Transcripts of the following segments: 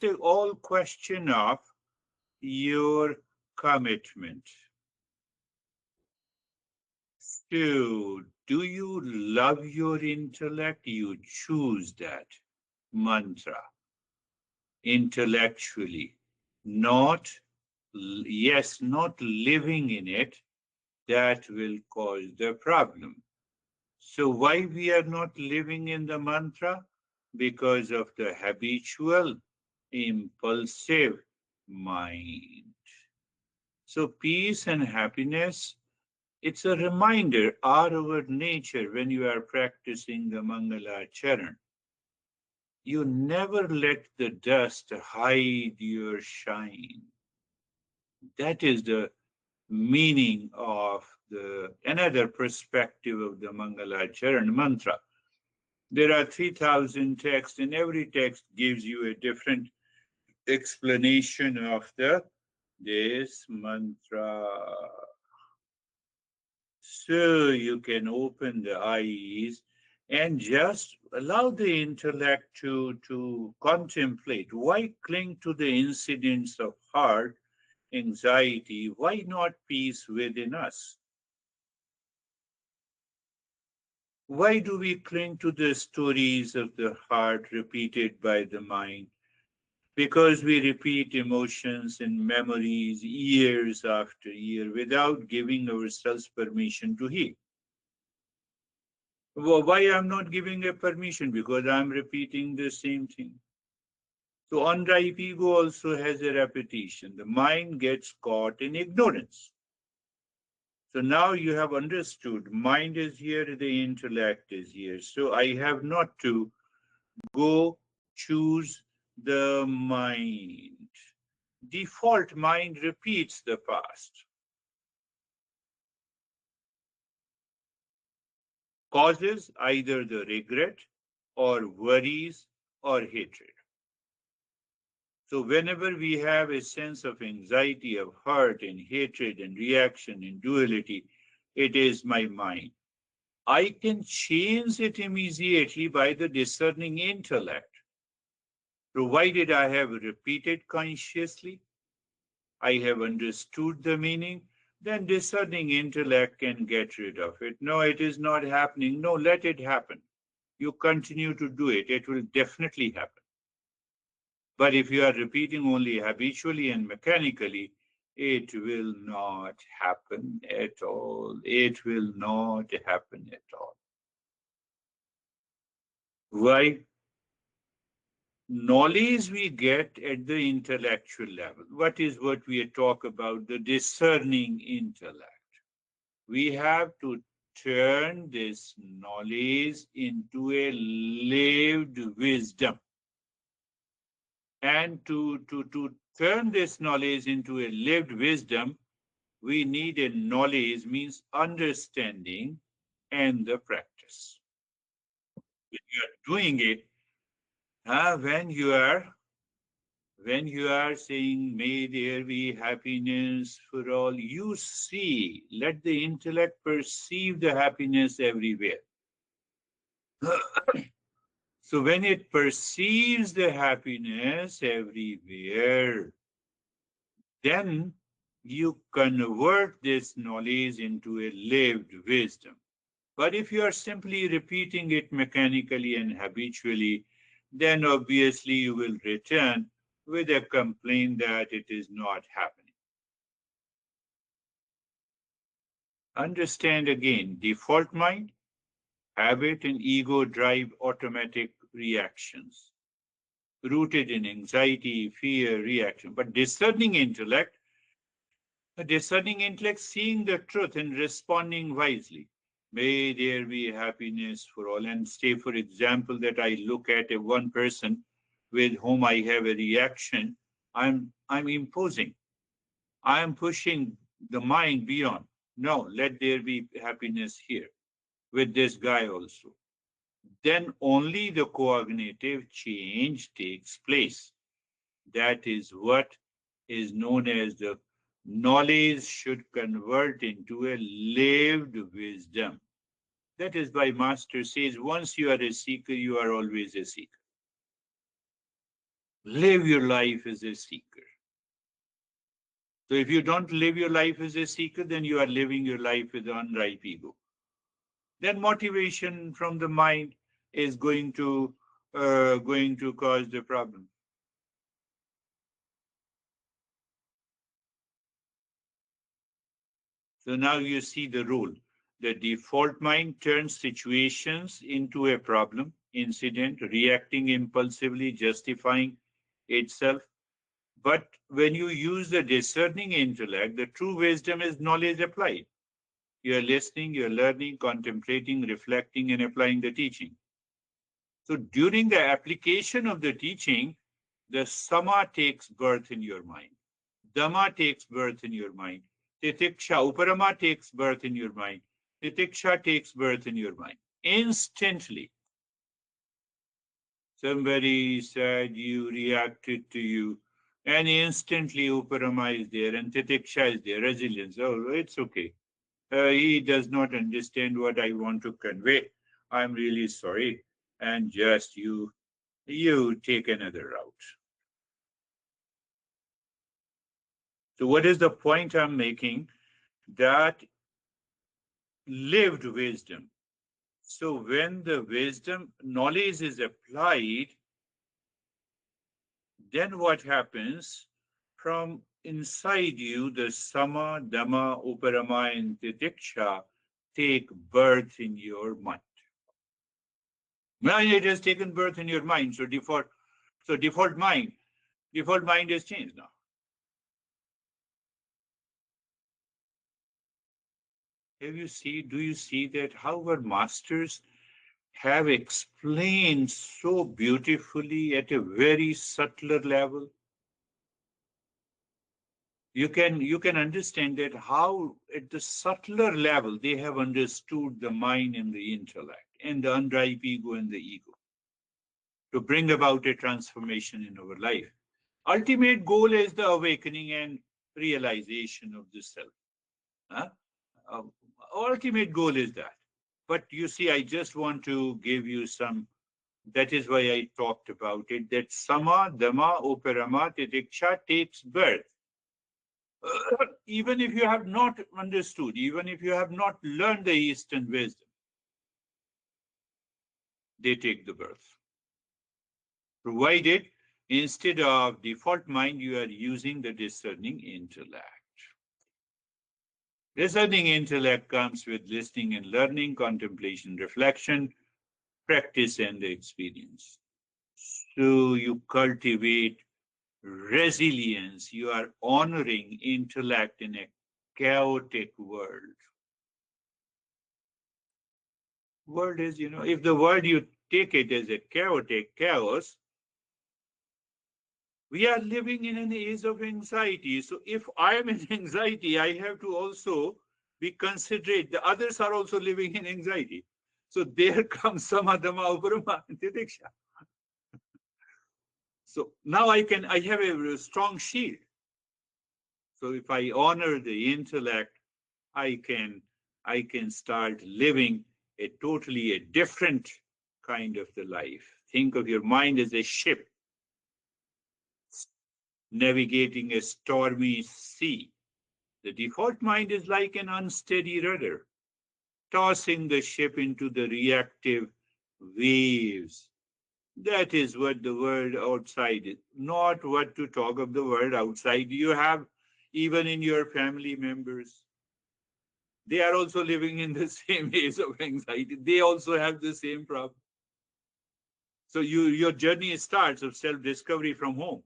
the all question of your commitment. So, do you love your intellect? You choose that mantra intellectually, not, yes, not living in it. That will cause the problem. So, why we are not living in the mantra? Because of the habitual, impulsive mind. So, peace and happiness, it's a reminder, are our nature when you are practicing the Mangala Charan. You never let the dust hide your shine. That is the meaning of the another perspective of the Mangala Charan mantra. There are 3,000 texts, and every text gives you a different explanation of the this mantra. So you can open the eyes and just allow the intellect to contemplate. Why cling to the incidents of heart, anxiety? Why not peace within us? Why do we cling to the stories of the heart repeated by the mind? Because we repeat emotions and memories years after year without giving ourselves permission to heal. Why I'm not giving a permission? Because I'm repeating the same thing. So unripe ego also has a repetition. The mind gets caught in ignorance. So now you have understood mind is here, the intellect is here. So I have not to go choose the mind. Default mind repeats the past, causes either the regret or worries or hatred. So whenever we have a sense of anxiety, of hurt and hatred and reaction and duality, it is my mind. I can change it immediately by the discerning intellect, provided I have repeated consciously, I have understood the meaning, then discerning intellect can get rid of it. No, it is not happening. No, let it happen. You continue to do it. It will definitely happen. But if you are repeating only habitually and mechanically, it will not happen at all. It will not happen at all. Why? Knowledge we get at the intellectual level. What we talk about? The discerning intellect. We have to turn this knowledge into a lived wisdom. And to turn this knowledge into a lived wisdom, we need a knowledge, means understanding, and the practice. When you are doing it, when you are saying, may there be happiness for all, you see, let the intellect perceive the happiness everywhere. So when it perceives the happiness everywhere, then you convert this knowledge into a lived wisdom. But if you are simply repeating it mechanically and habitually, then obviously you will return with a complaint that it is not happening. Understand again, default mind, habit, and ego drive automatic reactions rooted in anxiety, fear, reaction. But discerning intellect seeing the truth and responding wisely. May there be happiness for all. And say, for example, that I look at a one person with whom I have a reaction, I'm imposing. I am pushing the mind beyond. No, let there be happiness here with this guy also. Then only the cognitive change takes place. That is what is known as the knowledge should convert into a lived wisdom. That is why Master says, once you are a seeker, you are always a seeker. Live your life as a seeker. So if you don't live your life as a seeker, then you are living your life with unripe ego. Then motivation from the mind is going to cause the problem. So now you see the rule. The default mind turns situations into a problem, incident, reacting impulsively, justifying itself. But when you use the discerning intellect, the true wisdom is knowledge applied. You are listening, you are learning, contemplating, reflecting, and applying the teaching. So during the application of the teaching, the sama takes birth in your mind. Dhamma takes birth in your mind. Titiksha, Uparama takes birth in your mind. Titiksha takes birth in your mind. Instantly. Somebody said you reacted to you, and instantly Uparama is there and Titiksha is there, resilience. Oh, it's okay. He does not understand what I want to convey. I'm really sorry. And just you take another route. So what is the point I'm making? That lived wisdom. So when the wisdom knowledge is applied, then what happens? From inside you, the sama, dhamma, uparama, and titiksha take birth in your mind. Now it has taken birth in your mind. So default mind has changed now. Do you see that how our masters have explained so beautifully at a very subtler level? You can understand that how at the subtler level they have understood the mind and the intellect and the unripe ego and the ego to bring about a transformation in our life. Ultimate goal is the awakening and realization of the self. Huh? Uh, Ultimate goal is that. But you see, I just want to give you some. That is why I talked about it. That sama, dhamma, uparama, titiksha takes birth. Even if you have not understood, even if you have not learned the Eastern wisdom, they take the birth. Provided instead of default mind, you are using the discerning intellect. Discerning intellect comes with listening and learning, contemplation, reflection, practice, and experience. So you cultivate resilience. You are honoring intellect in a chaotic world. World is, if the world you take it as a chaotic chaos, we are living in an age of anxiety. So if I am in anxiety, I have to also be considerate. The others are also living in anxiety. So there comes samadhama uparama titiksha. So now I have a strong shield. So if I honor the intellect, I can I can start living a different kind of the life. Think of your mind as a ship navigating a stormy sea. The default mind is like an unsteady rudder, tossing the ship into the reactive waves. That is what the world outside is. Not what to talk of the world outside. You have even in your family members. They are also living in the same age of anxiety. They also have the same problem. So your journey starts of self-discovery from home.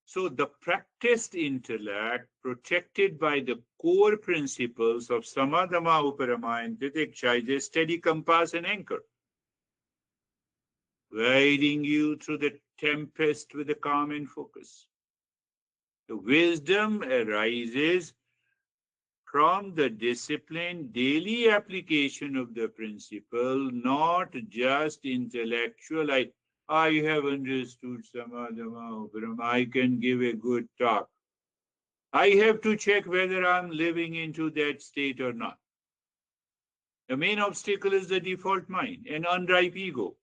So the practiced intellect, protected by the core principles of samadhama, uparama, and titiksha, is a steady compass and anchor, guiding you through the tempest with a calm and focus. The wisdom arises from the disciplined daily application of the principle, not just intellectual. I have understood samadhama, uparama. I can give a good talk. I have to check whether I'm living into that state or not. The main obstacle is the default mind, an unripe ego,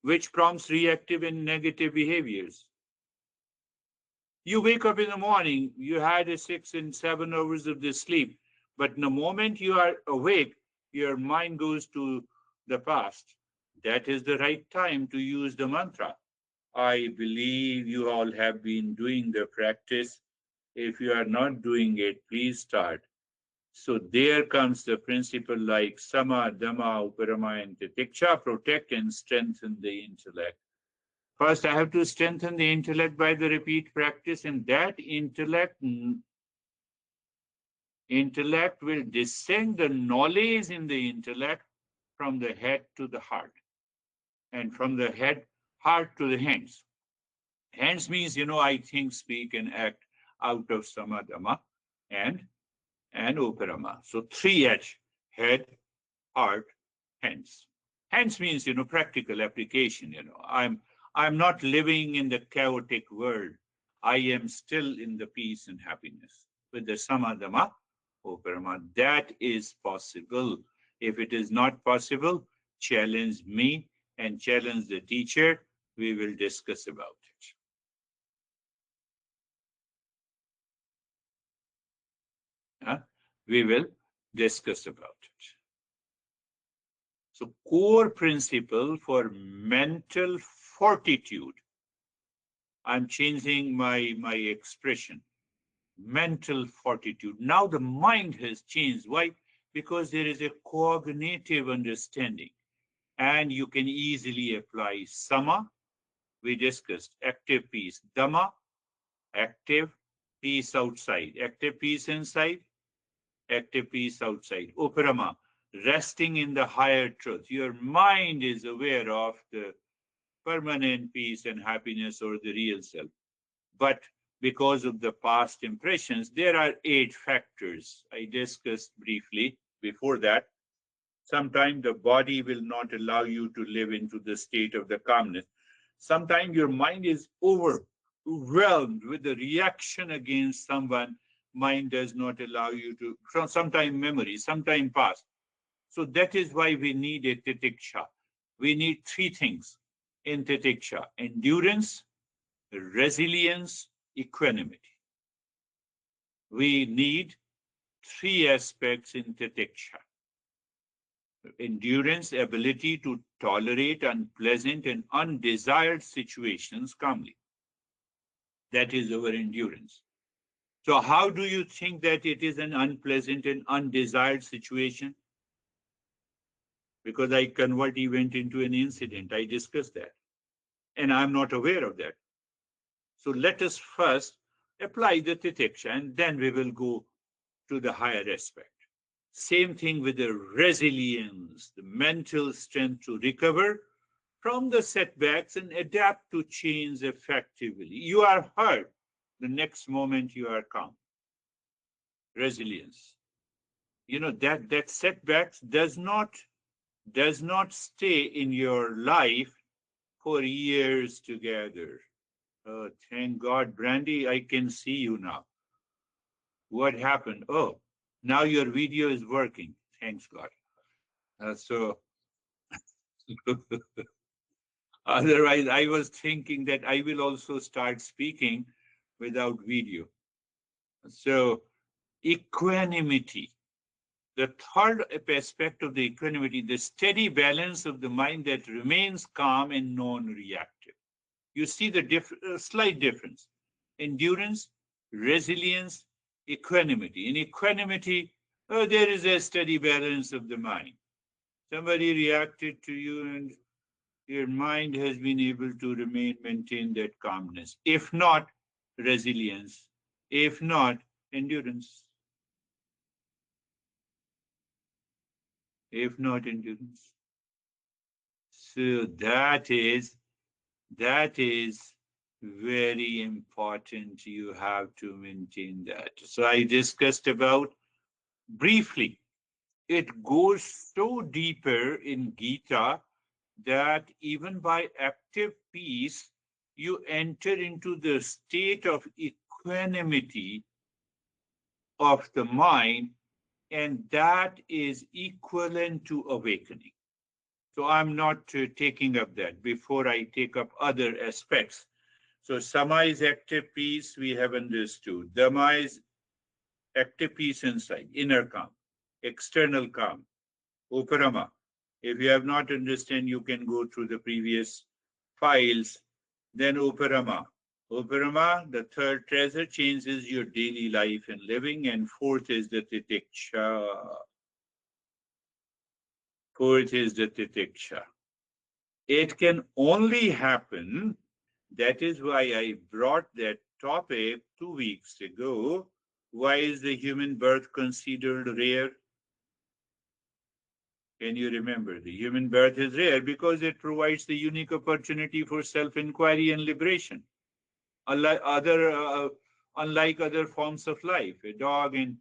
which prompts reactive and negative behaviors. You wake up in the morning, you had a 6 and 7 hours of the sleep, but the moment you are awake, your mind goes to the past. That is the right time to use the mantra. I believe you all have been doing the practice. If you are not doing it, please start. So there comes the principle like sama, dhamma, uparama, and titiksha, protect and strengthen the intellect. First, I have to strengthen the intellect by the repeat practice, and that intellect will descend the knowledge in the intellect from the head to the heart, and from the heart to the hands. Hands means, I think, speak, and act out of samadama and uparama. So three H: head, heart, hands. Hands means, practical application. I'm not living in the chaotic world. I am still in the peace and happiness. With the samadama, uparama, that is possible. If it is not possible, challenge me and challenge the teacher. We will discuss about it. We will discuss about it. So, core principle for mental fortitude. I'm changing my expression. Mental fortitude. Now the mind has changed. Why? Because there is a cognitive understanding, and you can easily apply sama. We discussed active peace. Dhamma, active peace outside. Active peace inside, active peace outside. Uparama, resting in the higher truth. Your mind is aware of the permanent peace and happiness or the real self. But because of the past impressions, there are 8 factors I discussed briefly before that. Sometimes the body will not allow you to live into the state of the calmness. Sometimes your mind is overwhelmed with the reaction against someone. Mind does not allow you to, sometimes memory, sometimes past. So that is why we need a titiksha. We need 3 things in titiksha: endurance, resilience, equanimity. We need 3 aspects in titiksha: endurance, ability to tolerate unpleasant and undesired situations calmly. That is our endurance. So, how do you think that it is an unpleasant and undesired situation? Because I convert event into an incident. I discussed that. And I'm not aware of that. So, let us first apply the titiksha, and then we will go to the higher aspect. Same thing with the resilience, the mental strength to recover from the setbacks and adapt to change effectively. You are hurt, the next moment you are calm. Resilience. That setbacks does not stay in your life for years together. Oh, thank God, Brandy, I can see you now. What happened? Oh, now your video is working. Thanks God. So otherwise, I was thinking that I will also start speaking without video. So equanimity. The third aspect of the equanimity, the steady balance of the mind that remains calm and non-reactive. You see the slight difference. Endurance, resilience, equanimity. In equanimity, there is a steady balance of the mind. Somebody reacted to you and your mind has been able to maintain that calmness. If not, resilience. If not, endurance. If not, endurance. So that is very important. You have to maintain that. So I discussed about briefly. It goes so deeper in Gita that even by active peace, you enter into the state of equanimity of the mind, and that is equivalent to awakening. So I'm not taking up that before I take up other aspects. So sama is active peace, we have understood. Dhamma is active peace inside, inner calm, external calm, uparama. If you have not understand, you can go through the previous files. Then uparama. Uparama, the third treasure, changes your daily life and living. And fourth is the titiksha. Fourth is the titiksha. It can only happen. That is why I brought that topic 2 weeks ago. Why is the human birth considered rare? Can you remember? The human birth is rare because it provides the unique opportunity for self-inquiry and liberation. Unlike other forms of life, a dog and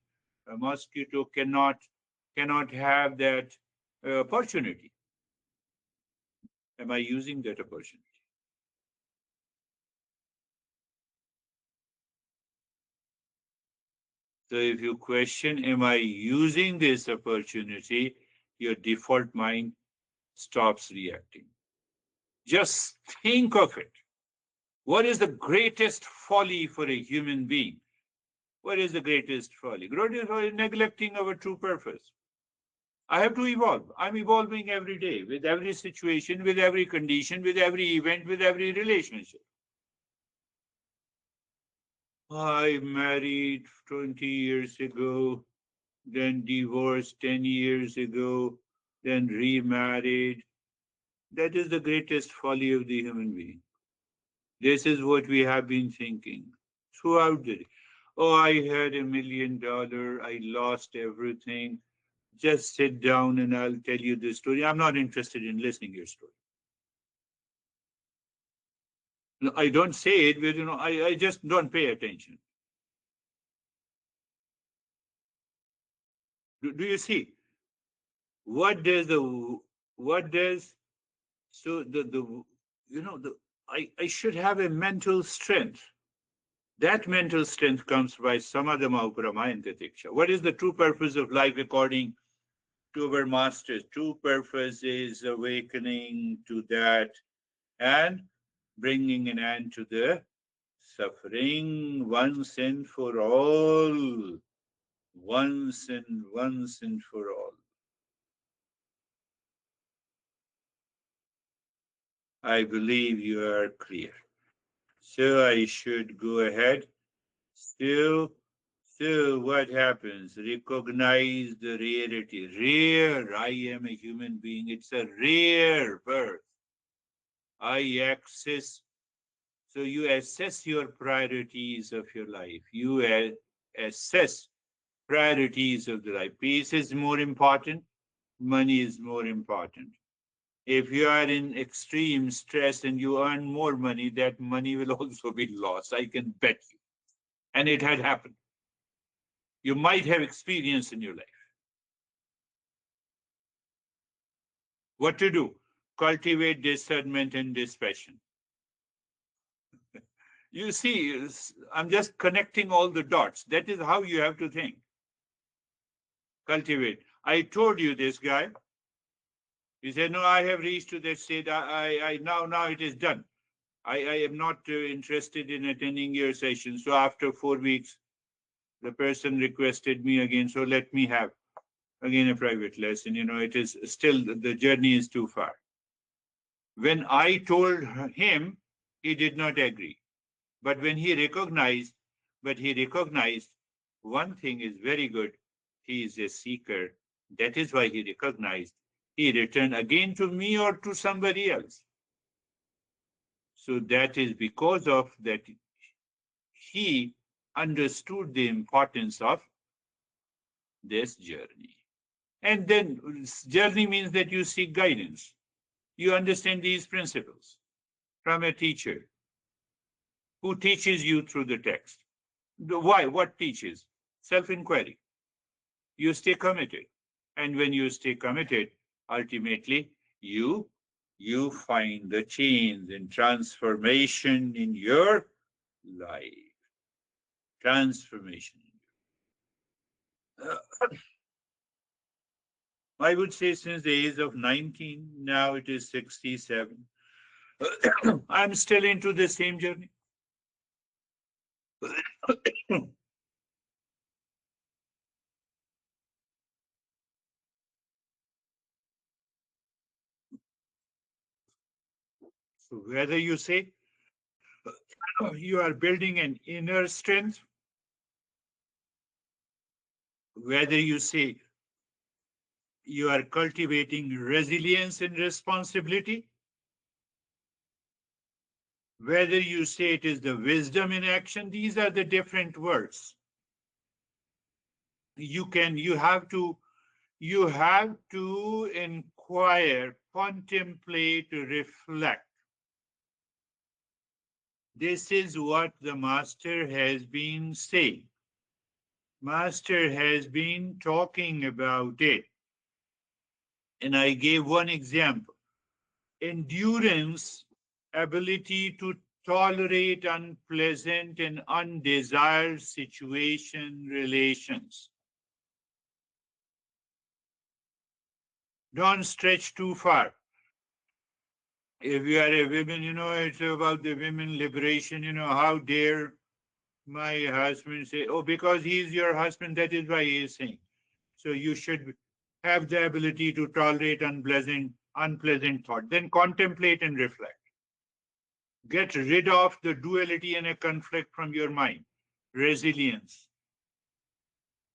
a mosquito cannot have that opportunity. Am I using that opportunity? So if you question, am I using this opportunity, your default mind stops reacting. Just think of it. What is the greatest folly for a human being? What is the greatest folly? Greatest folly is neglecting our true purpose. I have to evolve. I'm evolving every day with every situation, with every condition, with every event, with every relationship. I married 20 years ago, then divorced 10 years ago, then remarried. That is the greatest folly of the human being. This is what we have been thinking throughout the day. Oh, I had $1 million. I lost everything. Just sit down and I'll tell you the story. I'm not interested in listening to your story. No, I don't say it, but I just don't pay attention. Do you see? What does what does so the you know the I should have a mental strength. That mental strength comes by samadhama uparama and titiksha. What is the true purpose of life according to our masters? True purpose is awakening to that and bringing an end to the suffering once and for all. Once and for all. I believe you are clear. So I should go ahead. Still, what happens? Recognize the rarity. Rare. I am a human being. It's a rare birth. I access. So you assess your priorities of your life. You assess priorities of the life. Peace is more important. Money is more important. If you are in extreme stress and you earn more money, that money will also be lost. I can bet you. And it had happened. You might have experienced in your life. What to do? Cultivate discernment and dispassion. You see, I'm just connecting all the dots. That is how you have to think. Cultivate. I told you this guy. He said, "No, I have reached to that state. Now it is done. I am not interested in attending your session." So after 4 weeks, the person requested me again. So let me have again a private lesson. It is still the journey is too far. When I told him, he did not agree. But when he recognized one thing is very good. He is a seeker. That is why he recognized. He returned again to me or to somebody else. So that is because of that he understood the importance of this journey. And then journey means that you seek guidance. You understand these principles from a teacher who teaches you through the text. Why? What teaches? Self-inquiry. You stay committed. And when you stay committed, ultimately you find the change and transformation in your life. Transformation. I would say since the age of 19, now it is 67. I'm still into the same journey. So whether you say you are building an inner strength, whether you say you are cultivating resilience and responsibility, whether you say it is the wisdom in action, these are the different words. You have to inquire, contemplate, reflect. This is what the master has been saying. Master has been talking about it. And I gave one example. Endurance, ability to tolerate unpleasant and undesired situation, relations. Don't stretch too far. If you are a woman, it's about the women liberation, how dare my husband say, oh, because he is your husband, that is why he is saying. So you should have the ability to tolerate unpleasant thought. Then contemplate and reflect. Get rid of the duality and a conflict from your mind. Resilience.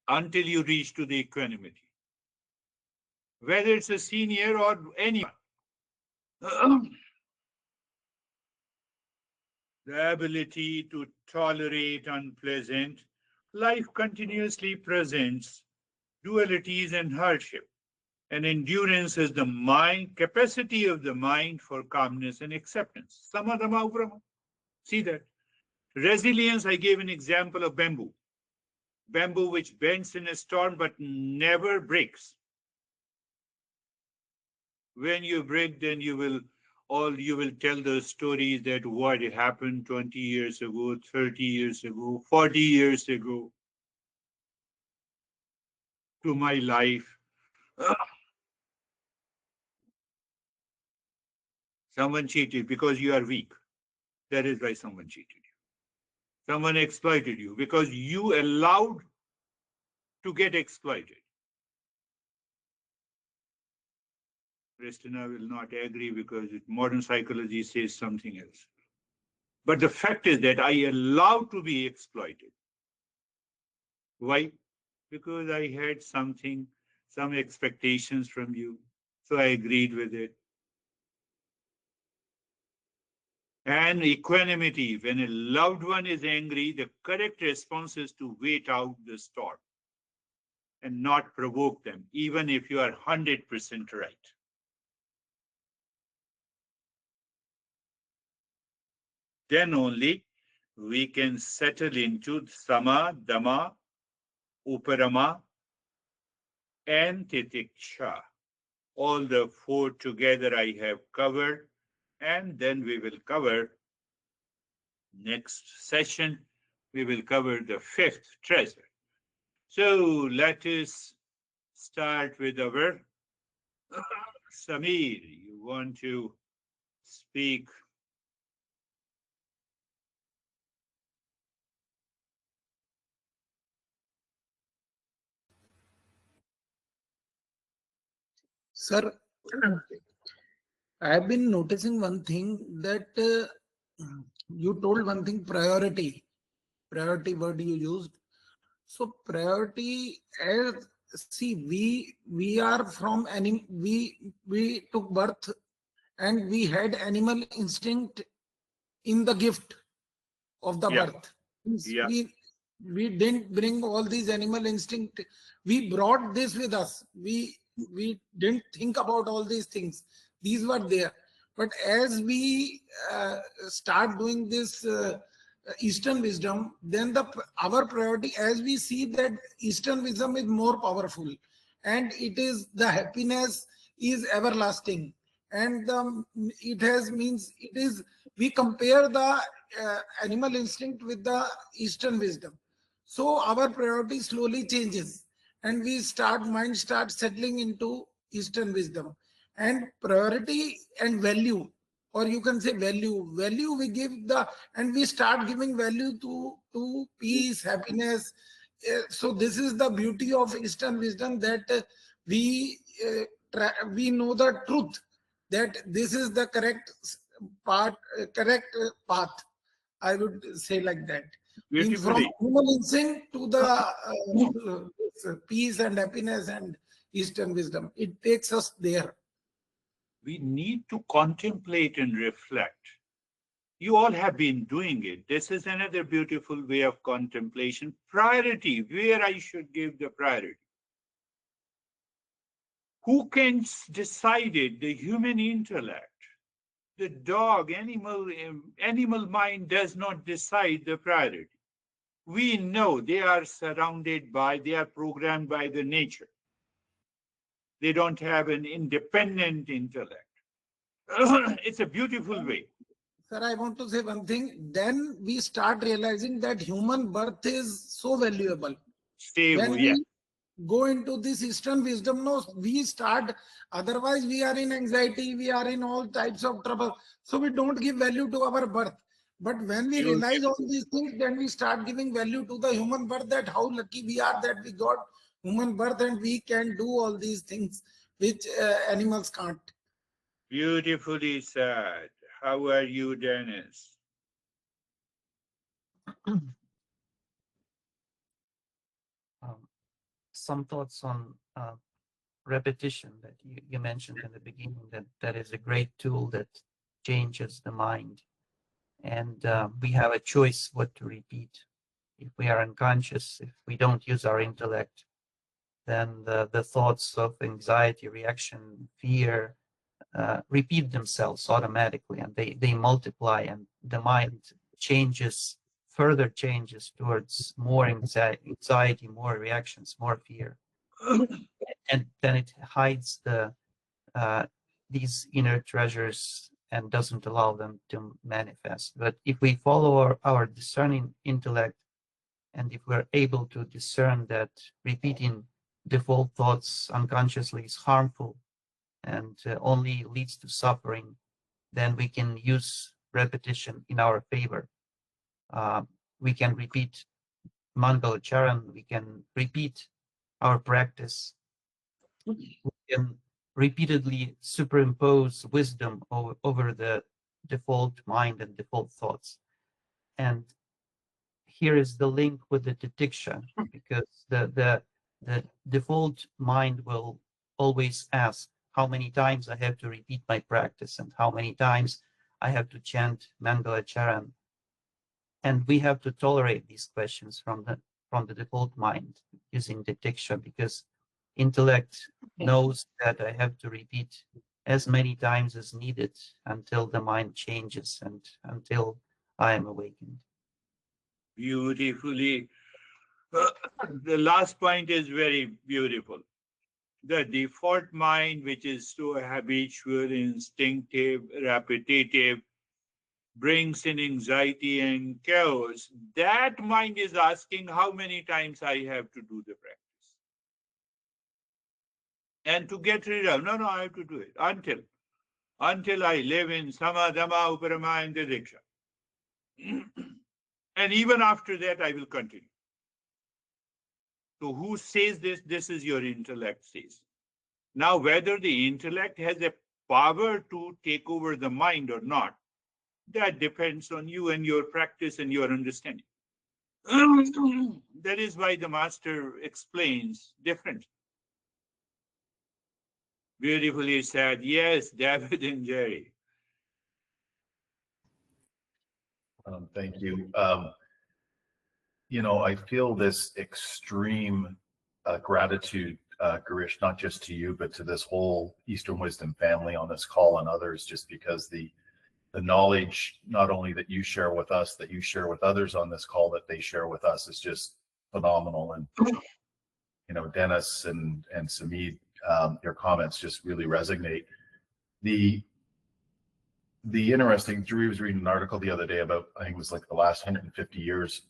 Until you reach to the equanimity. Whether it's a senior or anyone. The ability to tolerate unpleasant, life continuously presents dualities and hardship. And endurance is the mind, capacity of the mind for calmness and acceptance. Samadhama Brahma. See that. Resilience, I gave an example of bamboo. Bamboo which bends in a storm but never breaks. When you break, then you will tell the stories that what happened 20 years ago, 30 years ago, 40 years ago to my life. Someone cheated because you are weak. That is why someone cheated you. Someone exploited you because you allowed to get exploited. Christina will not agree because modern psychology says something else. But the fact is that I allowed to be exploited. Why? Because I had some expectations from you. So I agreed with it. And equanimity, when a loved one is angry, the correct response is to wait out the storm and not provoke them, even if you are 100% right. Then only we can settle into sama, dhamma, uparama, and titiksha. All the four together I have covered, and then we will cover next session. We will cover the fifth treasure. So let us start with our Samir. You want to speak? Sir, I've been noticing one thing that you told one thing, priority word you used. So priority, as see, we are from we took birth and we had animal instinct in the gift of the Yeah, birth. Means yeah, we didn't bring all these animal instinct. We brought this with us. We didn't think about all these things. These were there. But as we start doing this Eastern wisdom, then our priority, as we see that Eastern wisdom is more powerful, and it is the happiness is everlasting, and it has means it is. We compare the animal instinct with the Eastern wisdom, so our priority slowly changes, and we start mind starts settling into Eastern wisdom, and priority and value, or you can say value we give the, and we start giving value to peace, happiness. So this is the beauty of Eastern wisdom, that we we know the truth, that this is the correct correct path. I would say like that. Means from Beautifully. human instinct to the peace and happiness and Eastern wisdom. It takes us there. We need to contemplate and reflect. You all have been doing it. This is another beautiful way of contemplation. Priority, where I should give the priority. Who can decide it? The human intellect. The dog, animal mind does not decide the priority. We know they are surrounded by, they are programmed by the nature. They don't have an independent intellect. It's a beautiful way. Sir, I want to say one thing. Then we start realizing that human birth is so valuable. Stay, When yeah. we go into this Eastern wisdom, no, we start, otherwise we are in anxiety, we are in all types of trouble. So we don't give value to our birth. But when we realize all these things, then we start giving value to the human birth, that how lucky we are that we got human birth and we can do all these things which animals can't. Beautifully said. How are you, Dennis? Some thoughts on repetition that you mentioned in the beginning, that is a great tool that changes the mind. And we have a choice what to repeat. If we are unconscious, if we don't use our intellect, then the thoughts of anxiety, reaction, fear repeat themselves automatically, and they multiply, and the mind further changes towards more anxiety, more reactions, more fear. And then it hides these inner treasures and doesn't allow them to manifest. But if we follow our discerning intellect, and if we're able to discern that repeating default thoughts unconsciously is harmful and only leads to suffering, then we can use repetition in our favor. We can repeat Mangalacharan, we can repeat our practice, we can repeatedly superimpose wisdom over the default mind and default thoughts. And here is the link with the titiksha, because the default mind will always ask how many times I have to repeat my practice and how many times I have to chant Mangalacharan. And we have to tolerate these questions from the default mind using titiksha, because intellect knows that I have to repeat as many times as needed until the mind changes and until I am awakened. Beautifully. The last point is very beautiful. The default mind, which is so habitual, instinctive, repetitive, brings in anxiety and chaos. That mind is asking how many times I have to do the practice. And to get rid of, no, I have to do it until I live in sama, dhamma, uparama, and diksha. And even after that, I will continue. So who says this? This is your intellect says. Now, whether the intellect has a power to take over the mind or not, that depends on you and your practice and your understanding. That is why the master explains differently. Beautifully said. Yes, David and Jerry. Thank you. I feel this extreme gratitude, Girish, not just to you, but to this whole Eastern Wisdom family on this call and others, just because the knowledge, not only that you share with us, that you share with others on this call, that they share with us, is just phenomenal. And, Dennis and Samid, your comments just really resonate. The interesting, Drew was reading an article the other day about, I think it was like the last 150 years,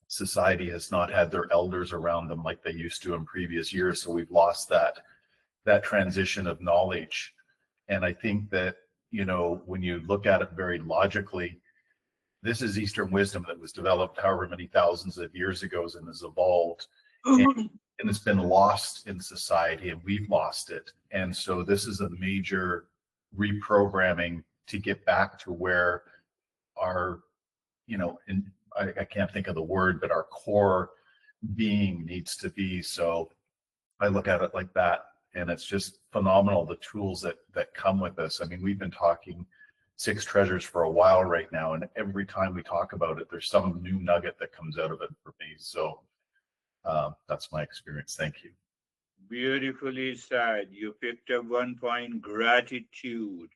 society has not had their elders around them like they used to in previous years. So we've lost that transition of knowledge. And I think that, when you look at it very logically, this is Eastern wisdom that was developed however many thousands of years ago and has evolved. And it's been lost in society, and we've lost it. And so this is a major reprogramming to get back to where our, I can't think of the word, but our core being needs to be. So I look at it like that, and it's just phenomenal, the tools that come with this. I mean, we've been talking six treasures for a while right now, and every time we talk about it, there's some new nugget that comes out of it for me. So that's my experience. Thank you. Beautifully said. You picked up one point, gratitude.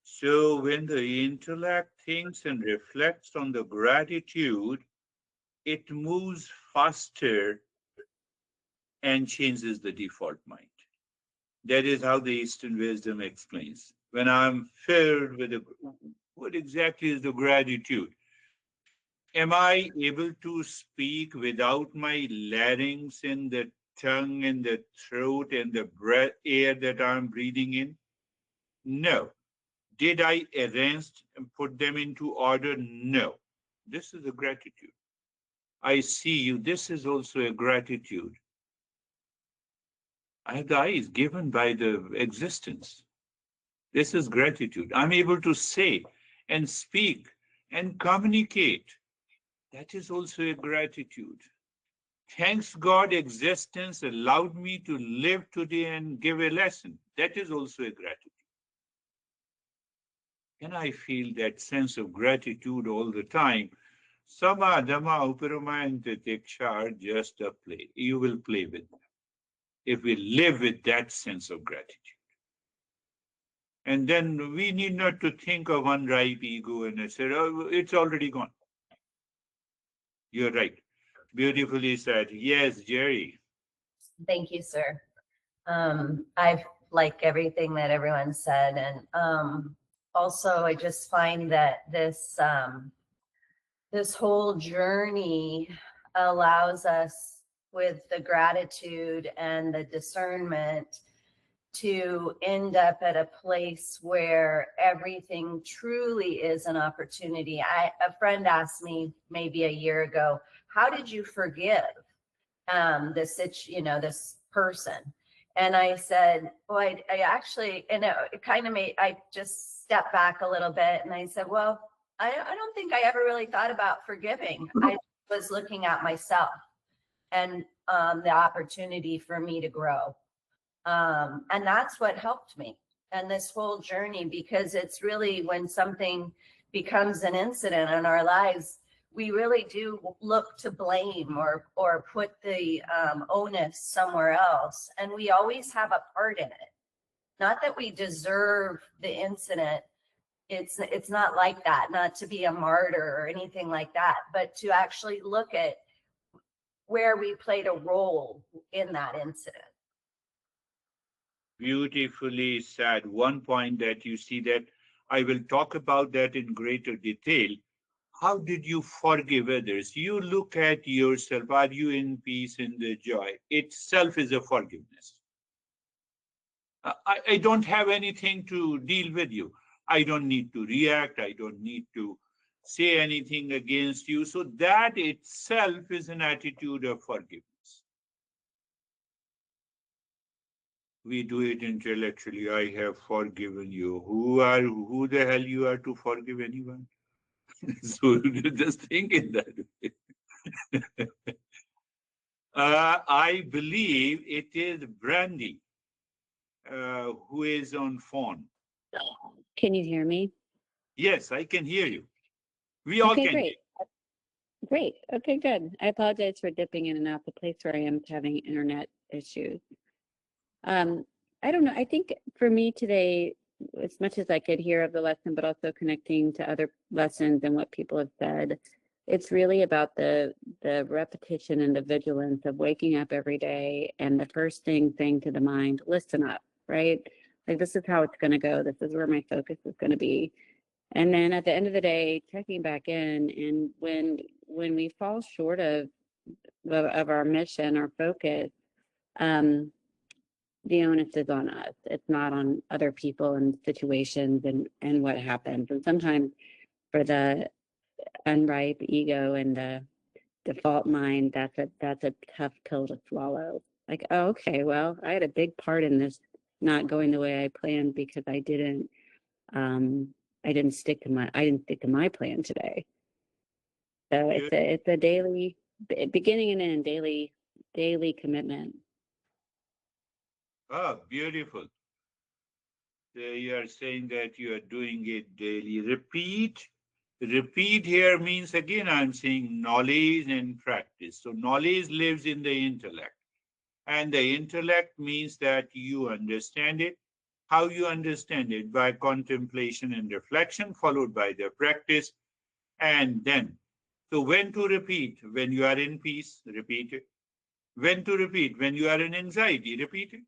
So when the intellect thinks and reflects on the gratitude, it moves faster and changes the default mind. That is how the Eastern wisdom explains. When I'm filled with what exactly is the gratitude? Am I able to speak without my larynx in the tongue and the throat and the breath, air that I'm breathing in? No. Did I arrange and put them into order? No. This is a gratitude. I see you. This is also a gratitude. I have the eyes given by the existence. This is gratitude. I'm able to say and speak and communicate. That is also a gratitude. Thanks God, existence allowed me to live today and give a lesson. That is also a gratitude. And I feel that sense of gratitude all the time. Sama Dhamma Uparamanta Diksha, just a play. You will play with them if we live with that sense of gratitude. And then we need not to think of unripe ego and etc. It's already gone. You're right. Beautifully said. Yes, Jerry. Thank you, sir. I've like everything that everyone said. And also I just find that this whole journey allows us, with the gratitude and the discernment, to end up at a place where everything truly is an opportunity. A friend asked me maybe a year ago, how did you forgive this person? And I said, well, I actually, and it kind of made, I just stepped back a little bit and I said, well, I don't think I ever really thought about forgiving. I was looking at myself and the opportunity for me to grow. And that's what helped me and this whole journey, because it's really when something becomes an incident in our lives, we really do look to blame or put the onus somewhere else. And we always have a part in it. Not that we deserve the incident. It's not like that, not to be a martyr or anything like that, but to actually look at where we played a role in that incident. Beautifully said. One point that you see that I will talk about that in greater detail. How did you forgive others? You look at yourself. Are you in peace, in the joy? Itself is a forgiveness. I don't have anything to deal with you. I don't need to react. I don't need to say anything against you. So that itself is an attitude of forgiveness. We do it intellectually. I have forgiven you. Who the hell you are to forgive anyone? So just think in that way. I believe it is Brandy who is on phone. Can you hear me? Yes, I can hear you. We all Okay, can great. hear. Great. Okay, good. I apologize for dipping in and out. The place where I am is having internet issues. I don't know. I think for me today, as much as I could hear of the lesson, but also connecting to other lessons and what people have said, it's really about the repetition and the vigilance of waking up every day and the first thing saying to the mind, listen up, right? Like, this is how it's going to go. This is where my focus is going to be. And then at the end of the day, checking back in. And when we fall short of our mission or focus, the onus is on us. It's not on other people and situations and what happens. And sometimes for the unripe ego and the default mind, that's a tough pill to swallow. Like, oh, okay, well, I had a big part in this not going the way I planned because I didn't I didn't stick to my plan today. So it's a daily beginning and end, daily commitment. Ah, beautiful. So you are saying that you are doing it daily. Repeat. Repeat here means, again, I'm saying knowledge and practice. So knowledge lives in the intellect. And the intellect means that you understand it. How you understand it? By contemplation and reflection, followed by the practice. And then, so when to repeat? When you are in peace, repeat it. When to repeat? When you are in anxiety, repeat it.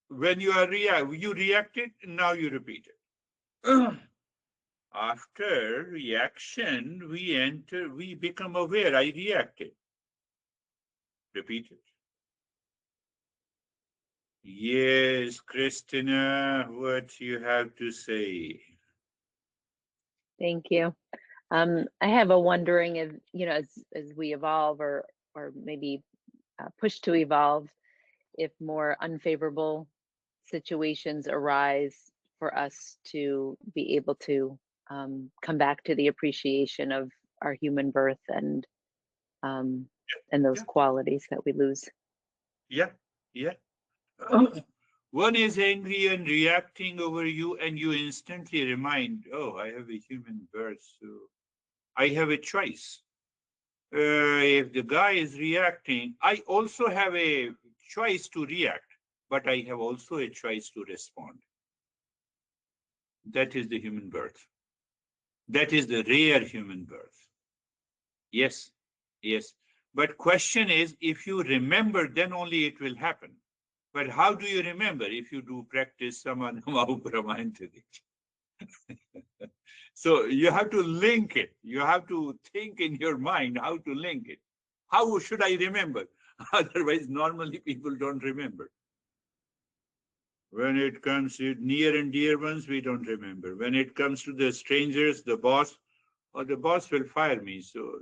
When you are you reacted, now you repeat it. After reaction, we become aware. I reacted. Repeat it. Yes, Christina, what you have to say? Thank you. I have a wondering if, as we evolve or maybe push to evolve, if more unfavorable situations arise for us to be able to come back to the appreciation of our human birth and those qualities that we lose. Yeah, yeah. One is angry and reacting over you, and you instantly remind, oh, I have a human birth, so I have a choice. If the guy is reacting, I also have a choice to react, but I have also a choice to respond. That is the human birth. That is the rare human birth. Yes, yes. But question is, if you remember, then only it will happen. But how do you remember? If you do practice samadhamau brahmantadik. So you have to link it. You have to think in your mind how to link it. How should I remember? Otherwise, normally people don't remember. When it comes to near and dear ones, we don't remember. When it comes to the strangers, the boss, or the boss will fire me. So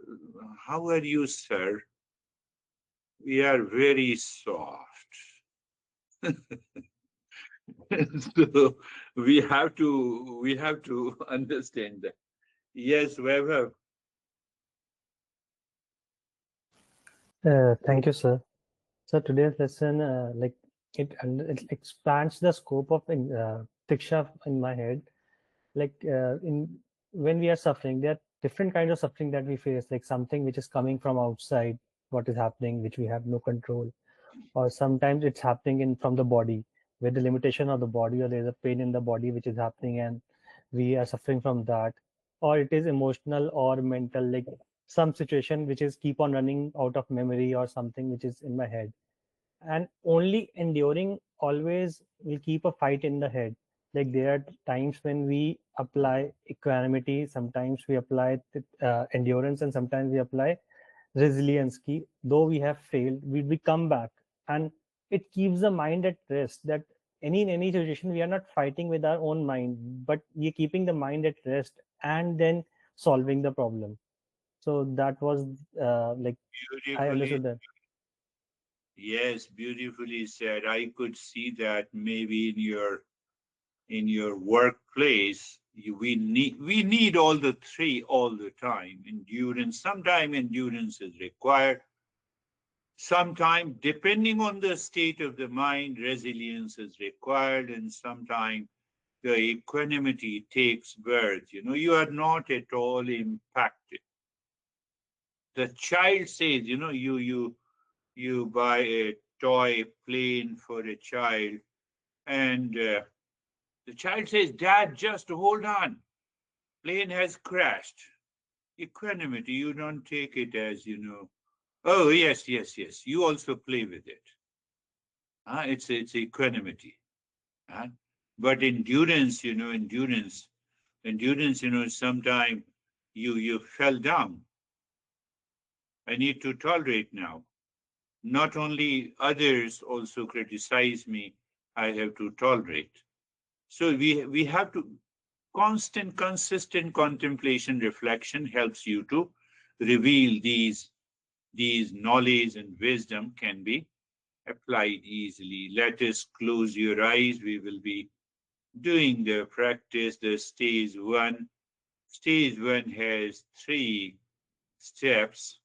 how are you, sir? We are very soft. So we have to understand that. Yes, Vaibhav. Thank you, sir. So today's lesson, it expands the scope of Tiksha in my head. In when we are suffering, there are different kinds of suffering that we face, like something which is coming from outside, what is happening, which we have no control, or sometimes it's happening in from the body, where the limitation of the body, or there's a pain in the body which is happening, and we are suffering from that, or it is emotional or mental, like some situation which is keep on running out of memory or something which is in my head, and only enduring always will keep a fight in the head. Like there are times when we apply equanimity, sometimes we apply endurance, and sometimes we apply resilience. Ki, though we have failed, we come back, and it keeps the mind at rest. That in any situation we are not fighting with our own mind, but we are keeping the mind at rest and then solving the problem. So that was I Beautifully, understood that. yes, beautifully said. I could see that maybe in your workplace, we need all the three all the time. Endurance, sometimes endurance is required. Sometimes, depending on the state of the mind, resilience is required, and sometimes the equanimity takes birth. You are not at all impacted. The child says, you buy a toy plane for a child, and the child says, Dad, just hold on. Plane has crashed. Equanimity, you don't take it as, oh, yes, yes, yes. You also play with it. It's equanimity. Huh? But endurance, sometimes you fell down. I need to tolerate now. Not only others also criticize me, I have to tolerate. So we have to constant, consistent contemplation, reflection helps you to reveal these knowledge and wisdom can be applied easily. Let us close your eyes. We will be doing the practice, the stage one. Stage one has 3 steps: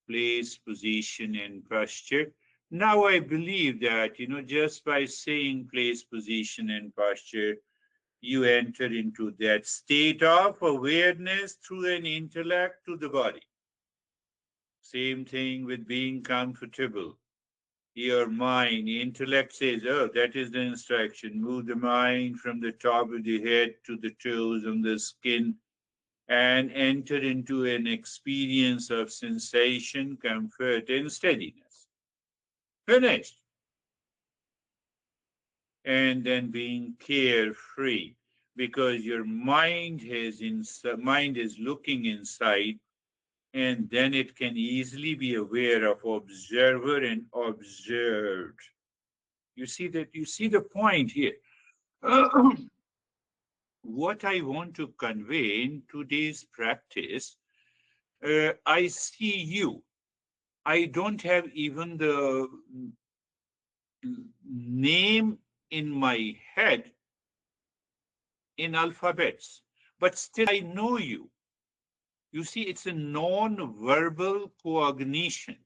place, position, and posture. Now I believe that, just by saying place, position, and posture, you enter into that state of awareness through an intellect to the body. Same thing with being comfortable. Your mind, intellect says, oh, that is the instruction. Move the mind from the top of the head to the toes on the skin and enter into an experience of sensation, comfort, and steadiness. Finished. And then being carefree, because your mind is looking inside, and then it can easily be aware of observer and observed. You see the point here. What I want to convey in today's practice, I see you. I don't have even the name in my head in alphabets, but still I know you. You see, it's a non-verbal cognition.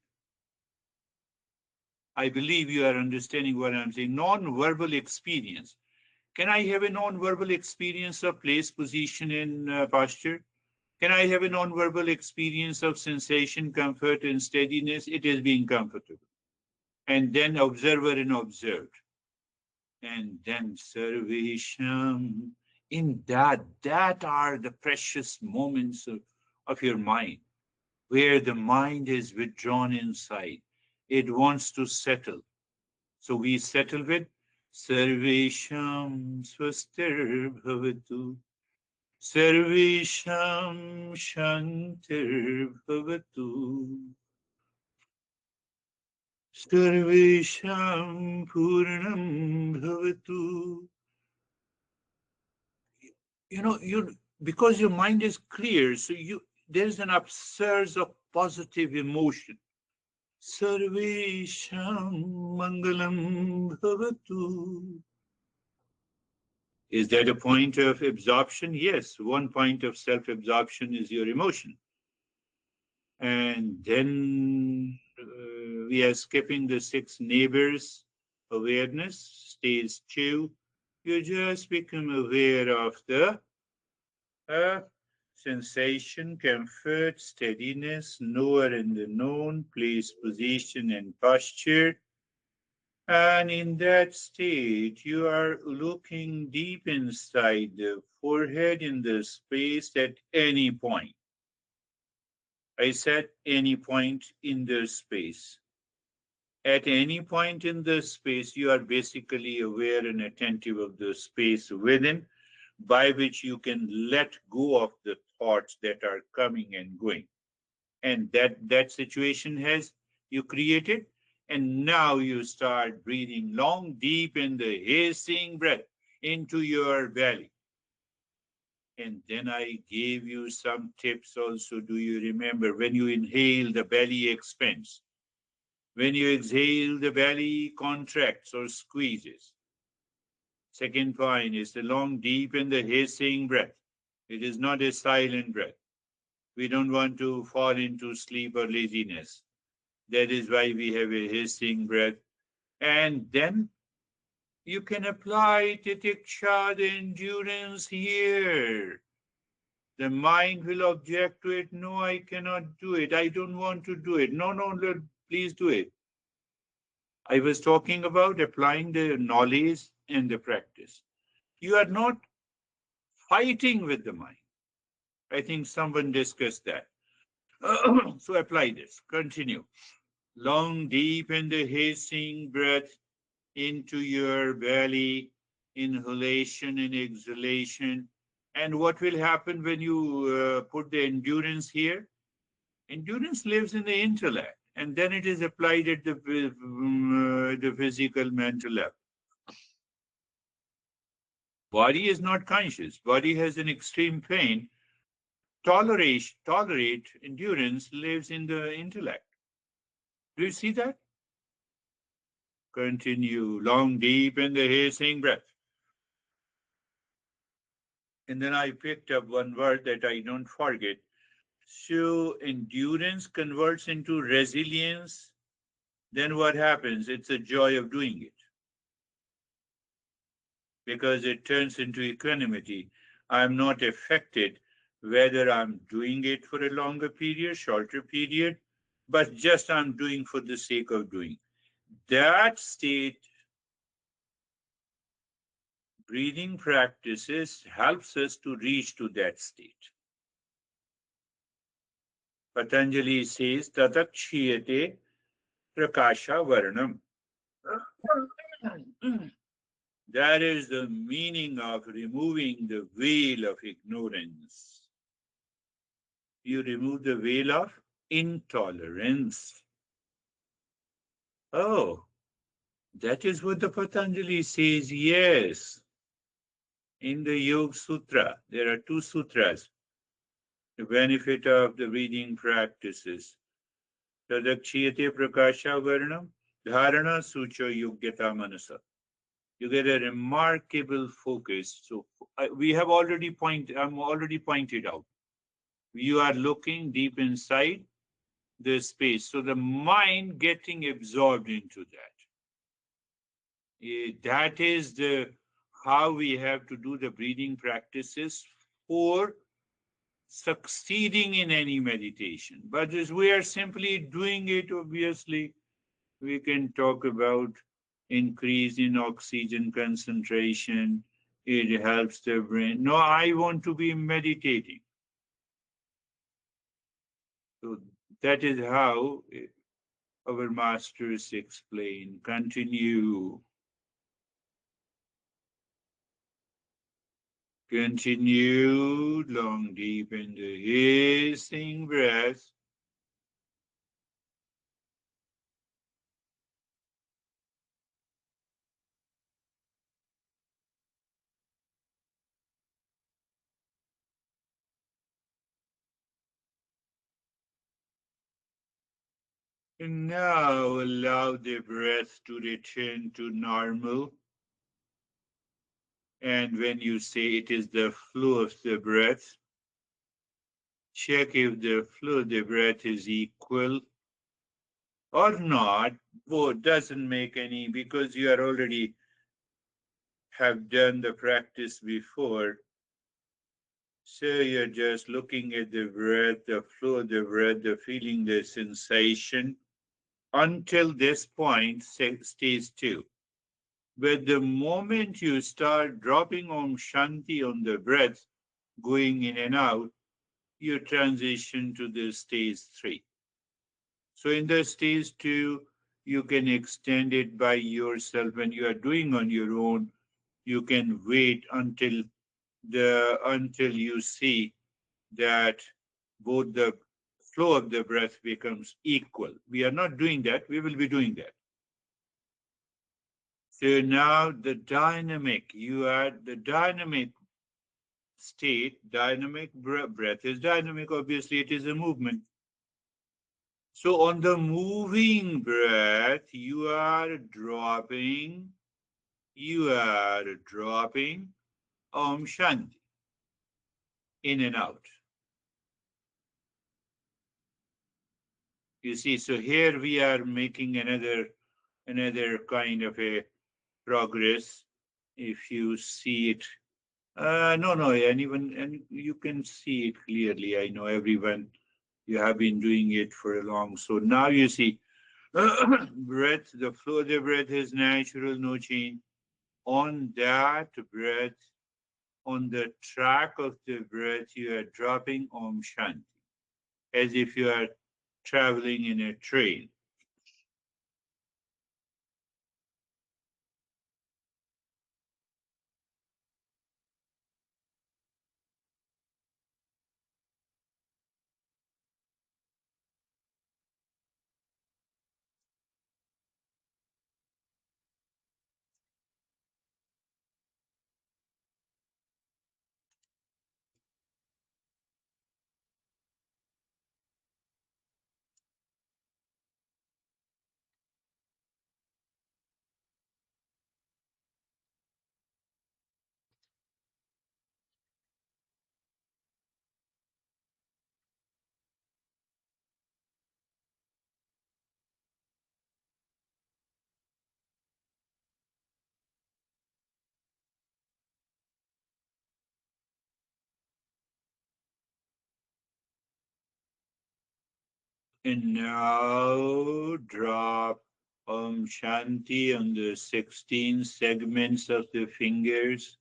I believe you are understanding what I'm saying. Non-verbal experience. Can I have a non-verbal experience of place, position, and posture? Can I have a non-verbal experience of sensation, comfort, and steadiness? It is being comfortable. And then observer and observed. And then servation. In that are the precious moments of your mind, where the mind is withdrawn inside. It wants to settle. So we settle with Sarvesham Swastir Bhavatu. Sarvesham Shantir Bhavatu. Sarvesham Purnam Bhavatu. You because your mind is clear, so there's an upsurge of positive emotion. Sarvesham Mangalam Bhavatu. Is that a point of absorption? Yes, one point of self-absorption is your emotion. And then we are skipping the 6 neighbors awareness. Stage 2, you just become aware of the sensation, comfort, steadiness, knower and the known, place, position, and posture. And in that state, you are looking deep inside the forehead in the space at any point. I said any point in the space. At any point in the space, you are basically aware and attentive of the space within, by which you can let go of the thoughts that are coming and going. And that situation has you created. And now you start breathing long, deep in the hissing breath into your belly. And then I gave you some tips also. Do you remember? When you inhale, the belly expands. When you exhale, the belly contracts or squeezes. Second point is the long, deep in the hissing breath. It is not a silent breath. We don't want to fall into sleep or laziness. That is why we have a hissing breath. And then you can apply titiksha, the endurance here. The mind will object to it. No, I cannot do it. I don't want to do it. No, Lord, please do it. I was talking about applying the knowledge and the practice. You are not fighting with the mind. I think someone discussed that. So apply this. Continue. Long, deep in the hissing breath into your belly, inhalation and exhalation. And what will happen when you put the endurance here? Endurance lives in the intellect, and then it is applied at the physical, mental level. Body is not conscious. Body has an extreme pain. Tolerate endurance lives in the intellect. Do you see that? Continue. Long, deep in the hissing breath. And then I picked up one word that I don't forget. So endurance converts into resilience. Then what happens? It's a joy of doing it because it turns into equanimity. I'm not affected whether I'm doing it for a longer period, shorter period, but just I'm doing for the sake of doing. That state, breathing practices helps us to reach to that state. Patanjali says, tatakshiyate prakasha varnam. That is the meaning of removing the veil of ignorance. You remove the veil of intolerance. Oh, that is what the Patanjali says, yes. In the Yoga Sutra, there are two sutras, the benefit of the breathing practices. Tadakshiyate prakasha varnam, dharana sucho yogyata manasa. You get a remarkable focus. So I'm already pointed out. You are looking deep inside the space. So the mind getting absorbed into that. That is the how we have to do the breathing practices for succeeding in any meditation. But as we are simply doing it, obviously, we can talk about increase in oxygen concentration. It helps the brain. No, I want to be meditating. So that is how our masters explain. Continue. Continue long, deep in the hissing breath. And now allow the breath to return to normal. And when you say it is the flow of the breath, check if the flow of the breath is equal or not. Both doesn't make any because you are already have done the practice before. So you're just looking at the breath, the flow of the breath, the feeling, the sensation. Until this point, stays still. But the moment you start dropping Om Shanti on the breath, going in and out, you transition to the stage 3. So in the stage 2, you can extend it by yourself. When you are doing on your own, you can wait until you see that both the flow of the breath becomes equal. We are not doing that. We will be doing that. So now the dynamic, you are the dynamic state, dynamic breath is dynamic. Obviously, it is a movement. So on the moving breath, you are dropping Om Shanti in and out. You see, so here we are making another kind of a progress. If you see it, no, and you can see it clearly. I know everyone, you have been doing it for a long. So now you see, breath, the flow of the breath is natural, no change. On that breath, on the track of the breath, you are dropping Om Shanti, as if you are traveling in a train. And now drop Om Shanti on the 16 segments of the fingers.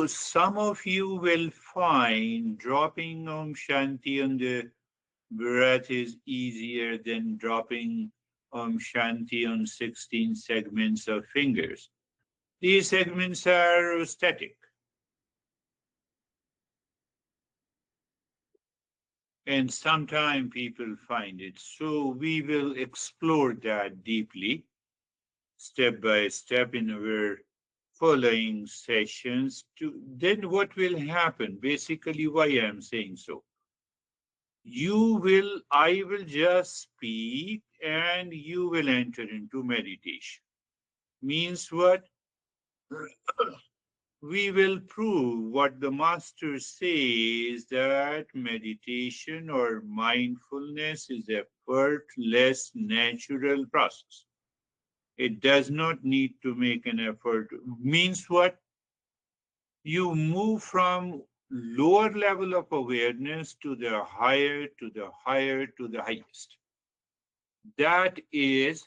Some of you will find dropping Om Shanti on the breath is easier than dropping Om Shanti on 16 segments of fingers. These segments are static. And sometimes people find it. So we will explore that deeply, step by step in our following sessions. Then what will happen? Basically, why I'm saying so. I will just speak and you will enter into meditation. Means what? We will prove what the master says, that meditation or mindfulness is a effortless natural process. It does not need to make an effort. Means what? You move from lower level of awareness to the higher, to the higher, to the highest. That is,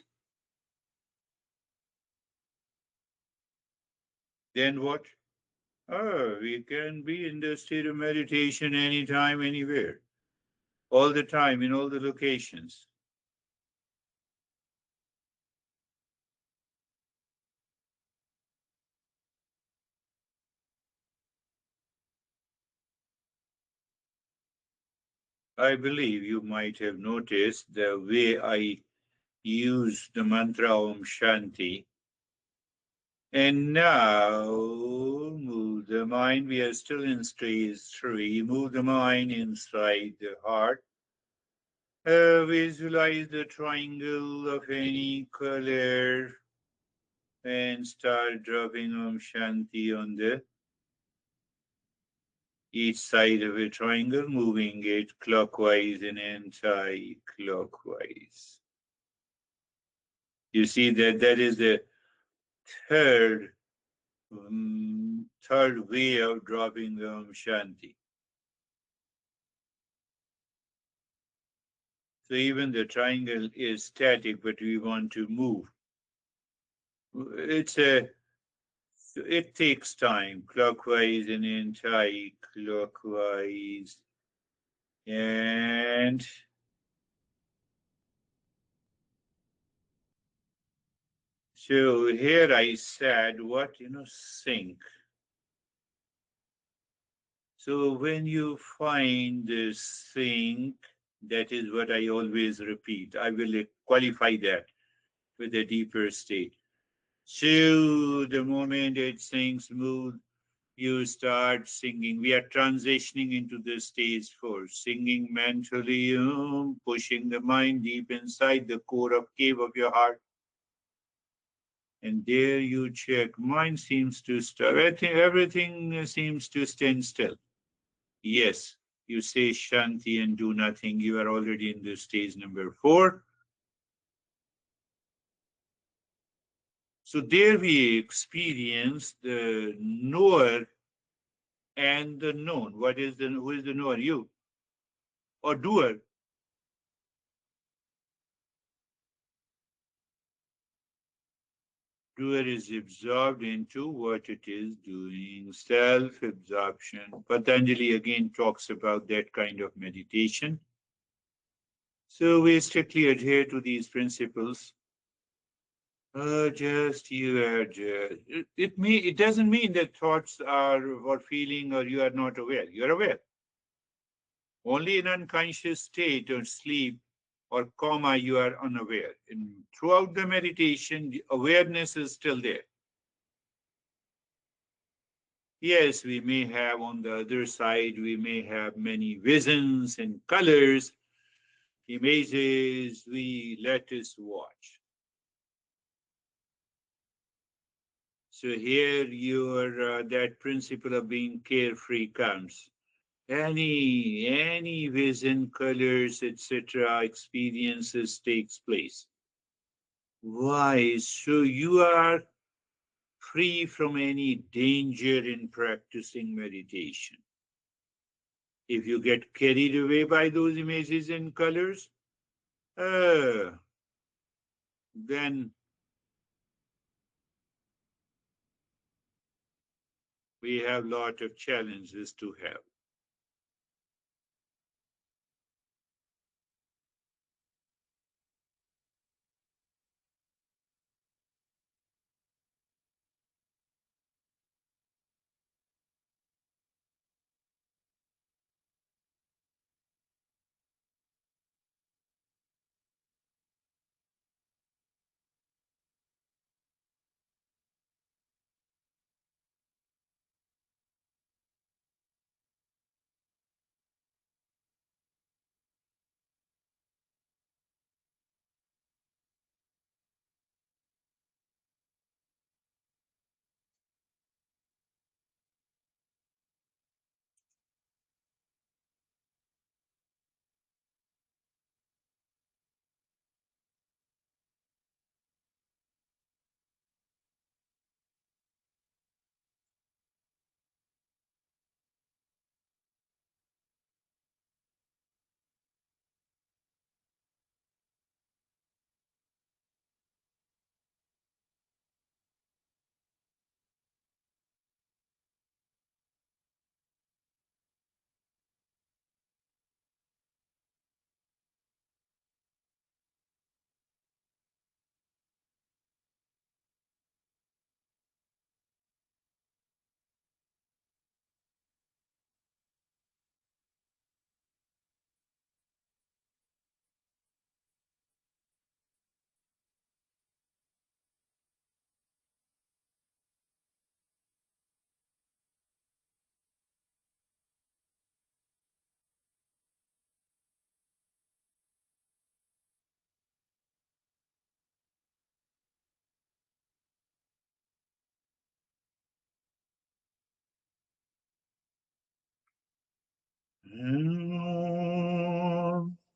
then what? Oh, we can be in the state of meditation anytime, anywhere, all the time, in all the locations. I believe you might have noticed the way I use the mantra Om Shanti. And now move the mind. We are still in stage 3. Move the mind inside the heart. Visualize the triangle of any color and start dropping Om Shanti on the each side of a triangle, moving it clockwise and anti-clockwise. You see that is the third third way of dropping the Om Shanti. So even the triangle is static, but we want to move. It takes time, clockwise and anti-clockwise. And so here I said, sync. So when you find the sync, that is what I always repeat. I will qualify that with a deeper state. So the moment it syncs smooth, you start singing. We are transitioning into the stage 4, singing mentally, pushing the mind deep inside the core of cave of your heart. And there you check. Mind seems to stop. Everything seems to stand still. Yes, you say Shanti and do nothing. You are already in the stage number 4. So there we experience the knower and the known. Who is the knower? You or doer? Doer is absorbed into what it is doing, self-absorption. Patanjali again talks about that kind of meditation. So we strictly adhere to these principles. Just you are just. It doesn't mean that thoughts are or feeling or you are not aware. You are aware. Only in unconscious state or sleep or coma you are unaware. And throughout the meditation, the awareness is still there. Yes, we may have on the other side, we may have many visions and colors, images. We let us watch. So here your that principle of being carefree comes. Any vision, colors, etc., experiences takes place. Why? So you are free from any danger in practicing meditation. If you get carried away by those images and colors, then we have a lot of challenges to have.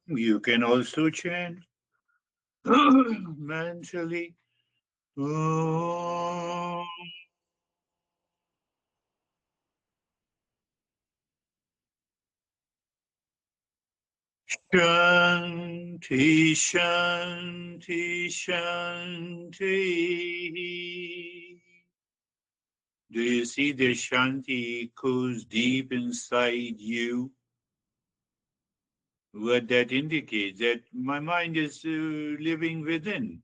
You can also chant mentally. Om Shanti, Shanti, Shanti. Do you see the Shanti echoes deep inside you? What that indicates that my mind is living within.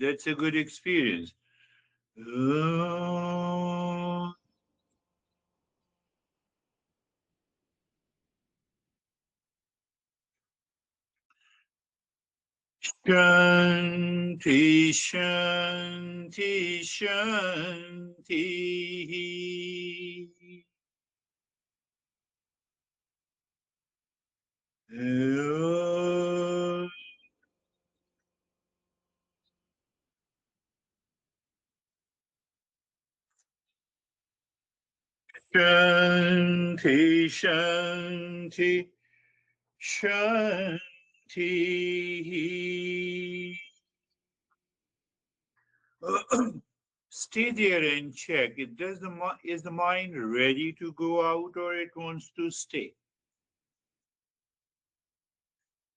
That's a good experience. Om Shanti, Shanti, Shanti. Om Shanti, Shanti, Shanti. Stay there and check. Is the mind ready to go out or it wants to stay?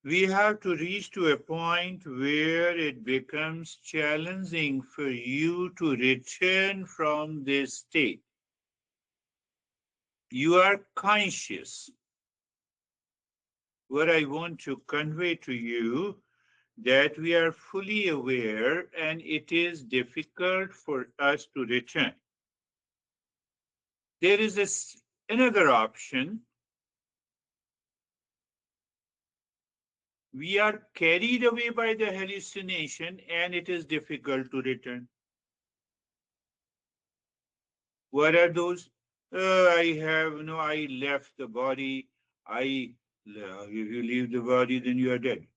We have to reach to a point where it becomes challenging for you to return from this state. You are conscious. What I want to convey to you that we are fully aware and it is difficult for us to return. There is another option. We are carried away by the hallucination and it is difficult to return. What are those? I left the body. If you leave the body, then you are dead.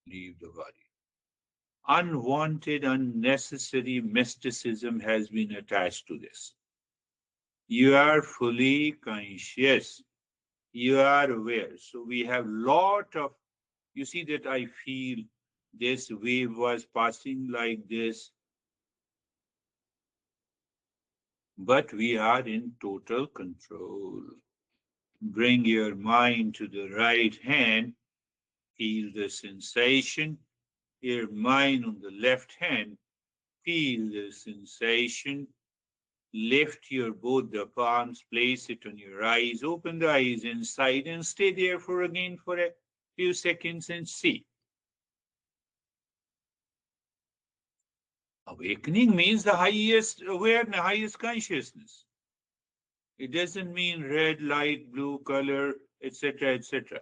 Leave the body. Unwanted, unnecessary mysticism has been attached to this. You are fully conscious. You are aware. So we have lot of, you see that I feel this wave was passing like this, but we are in total control. Bring your mind to the right hand. Feel the sensation. Your mind on the left hand. Feel the sensation. Lift your both the palms, place it on your eyes, open the eyes inside and stay there for a few seconds and see. Awakening means the highest awareness, highest consciousness. It doesn't mean red light, blue color, etc., etc.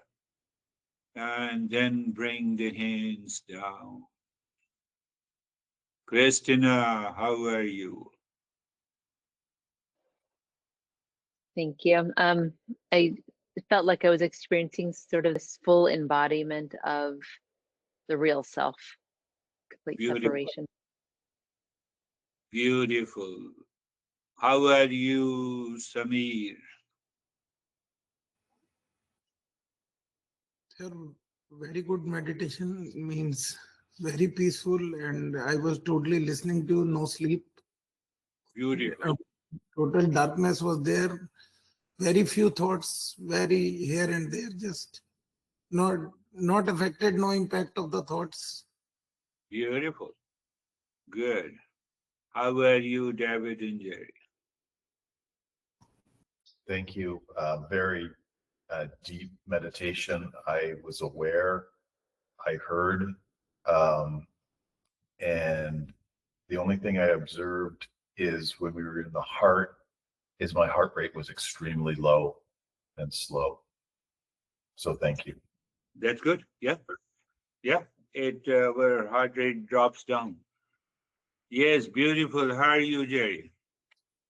And then bring the hands down. Christina, how are you? Thank you. I felt like I was experiencing sort of this full embodiment of the real self, complete Beautiful. separation. Beautiful. How are you, Samir? Sir, very good meditation means very peaceful, and I was totally listening to no sleep. Beautiful. Total darkness was there. Very few thoughts, very here and there, just not affected, no impact of the thoughts. Beautiful. Good. How are you, David and Jerry? Thank you. Very deep meditation. I was aware, I heard, and the only thing I observed is when we were in the heart, is my heart rate was extremely low and slow. So thank you. That's good. Yeah. Yeah. Where heart rate drops down. Yes, beautiful. How are you, Jerry?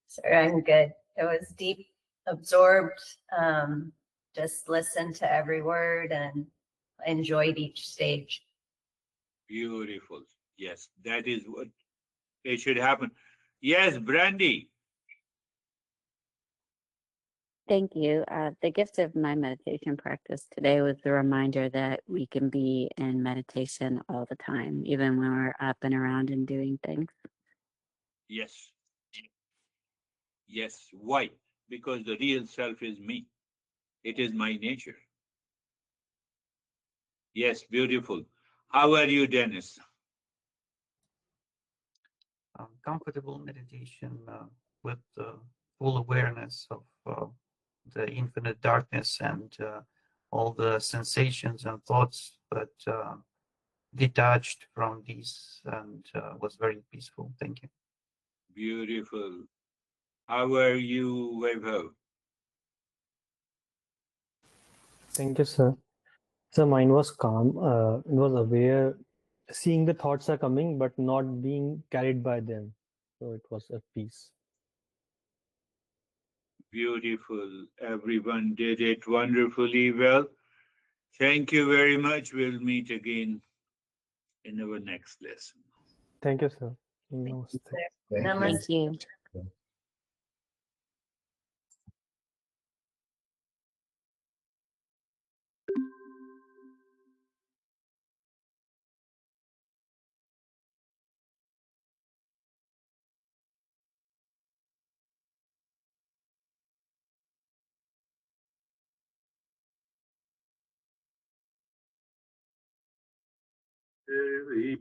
Sir, I'm good. It was deep, absorbed, just listened to every word and enjoyed each stage. Beautiful. Yes, that is what it should happen. Yes, Brandy. Thank you. The gift of my meditation practice today was the reminder that we can be in meditation all the time, even when we're up and around and doing things. Yes. Yes. Why? Because the real self is me. It is my nature. Yes, beautiful. How are you, Dennis? Comfortable meditation with full awareness of the infinite darkness and all the sensations and thoughts, but detached from these, and was very peaceful. Thank you. Beautiful. How are you, Vaibhav? Thank you, sir. So mine was calm. It was aware, seeing the thoughts are coming, but not being carried by them. So it was a peace. Beautiful. Everyone did it wonderfully well. Thank you very much. We'll meet again in our next lesson. Thank you, sir. Thank you, Namaste. sir. Thank you. Namaste. Thank you. Very